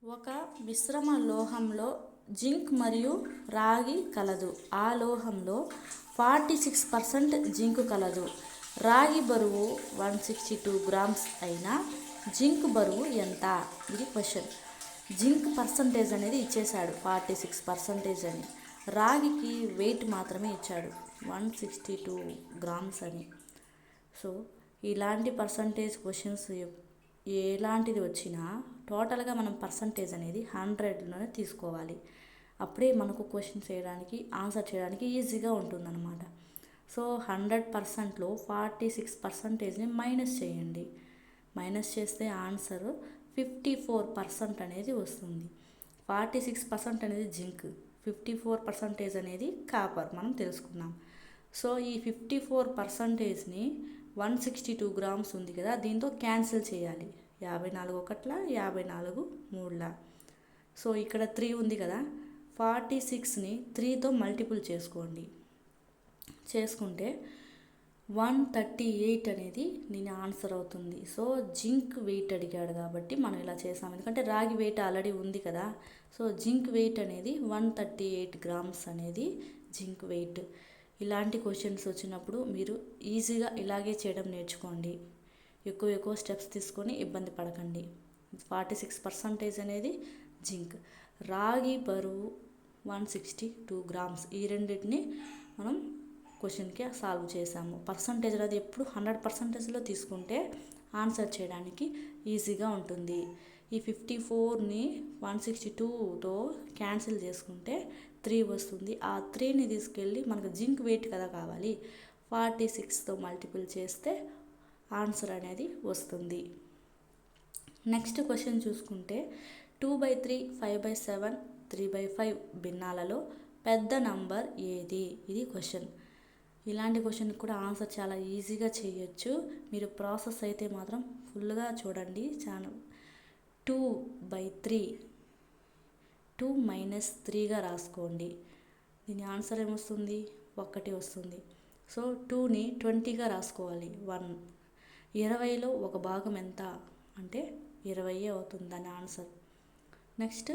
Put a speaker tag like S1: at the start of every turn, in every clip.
S1: ఒక మిశ్రమ లోహంలో జింక్ మరియు రాగి కలదు. ఆ లోహంలో 46% జింక్ కలదు. రాగి బరువు 162 గ్రామ్స్ అయినా జింక్ బరువు ఎంత? ఇది క్వశ్చన్. జింక్ పర్సంటేజ్ అనేది ఇచ్చేశాడు 46% అని. రాగికి వెయిట్ మాత్రమే ఇచ్చాడు 162 గ్రామ్స్ అని. సో ఇలాంటి పర్సంటేజ్ క్వశ్చన్స్ ఎలాంటిది వచ్చినా టోటల్గా మనం పర్సంటేజ్ అనేది 100లోనే తీసుకోవాలి. అప్పుడే మనకు క్వశ్చన్ చేయడానికి ఆన్సర్ చేయడానికి ఈజీగా ఉంటుందన్నమాట. సో 100%లో 46%ని మైనస్ చేయండి. మైనస్ చేస్తే ఆన్సర్ 54% అనేది వస్తుంది. 46% అనేది జింక్, 54% అనేది కాపర్ మనం తెలుసుకున్నాం. సో ఈ 54%ని 162 గ్రామ్స్ ఉంది కదా, దీంతో క్యాన్సిల్ చేయాలి. 54 ఒకట్ల 54 మూడుల. సో ఇక్కడ 3 ఉంది కదా, 46ని 3తో మల్టిపుల్ చేసుకోండి. చేసుకుంటే 138 అనేది దీని ఆన్సర్ అవుతుంది. సో జింక్ వెయిట్ అడిగాడు కాబట్టి మనం ఇలా చేసాం, ఎందుకంటే రాగి వెయిట్ ఆల్రెడీ ఉంది కదా. సో జింక్ వెయిట్ అనేది 138 గ్రామ్స్ అనేది జింక్ వెయిట్. ఇలాంటి క్వశ్చన్స్ వచ్చినప్పుడు మీరు ఈజీగా ఇలాగే చేయడం నేర్చుకోండి. ఎక్కువ స్టెప్స్ తీసుకొని ఇబ్బంది పడకండి. 46% అనేది జింక్. రాగి బరువు 162 గ్రామ్స్. ఈ రెండింటిని మనం క్వశ్చన్కి సాల్వ్ చేసాము. పర్సంటేజ్ అనేది ఎప్పుడు 100%లో తీసుకుంటే ఆన్సర్ చేయడానికి ఈజీగా ఉంటుంది. ఈ 54ని 162తో క్యాన్సిల్ చేసుకుంటే 3 వస్తుంది. ఆ 3ని తీసుకెళ్ళి మనకు జింక్ వెయిట్ కదా కావాలి, 46తో మల్టిపుల్ చేస్తే ఆన్సర్ అనేది వస్తుంది. నెక్స్ట్ క్వశ్చన్ చూసుకుంటే 2/3, 5/7, 3/5 భిన్నాలలో పెద్ద నంబర్ ఏది? ఇది క్వశ్చన్. ఇలాంటి క్వశ్చన్ కూడా ఆన్సర్ చాలా ఈజీగా చేయొచ్చు. మీరు ప్రాసెస్ అయితే మాత్రం ఫుల్గా చూడండి. 2/3, 2 - 3గా రాసుకోండి. దీని ఆన్సర్ ఏమొస్తుంది? 1 వస్తుంది. సో 2ని 20గా రాసుకోవాలి. 1. 20లో ఒక భాగం ఎంత అంటే 20 అవుతుంది దాని ఆన్సర్. నెక్స్ట్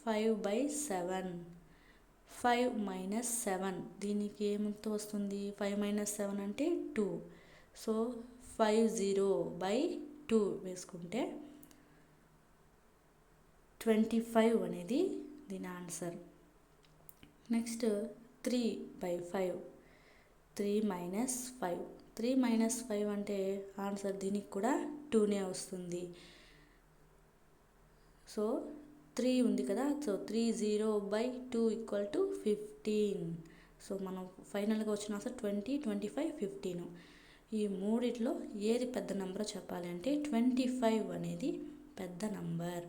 S1: 5/7, 5 - 7 దీనికి ఏమంత వస్తుంది? 5 - 7 అంటే 2. సో 50/2 వేసుకుంటే 25 అనేది దీని ఆన్సర్. నెక్స్ట్ 3/5, 3 - 5. 3 - 5 అంటే ఆన్సర్ దీనికి కూడా 2నే వస్తుంది. సో 3 ఉంది కదా, సో 30/2 = 15. సో మనం ఫైనల్గా వచ్చిన ఆన్సర్ 20, 25, 15. ఈ మూడిట్లో ఏది పెద్ద నెంబర్ చెప్పాలి అంటే 25 అనేది పెద్ద నంబర్.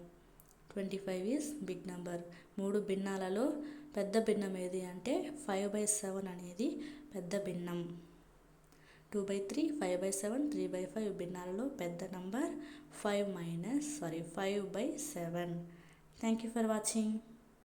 S1: 25 is big number. 3 భిన్నాలలో పెద్ద భిన్నం ఏది అంటే 5/7 అనేది పెద్ద భిన్నం. 2/3, 5/7, 3/5 భిన్నాలలో పెద్ద number 5/7. Thank you for watching.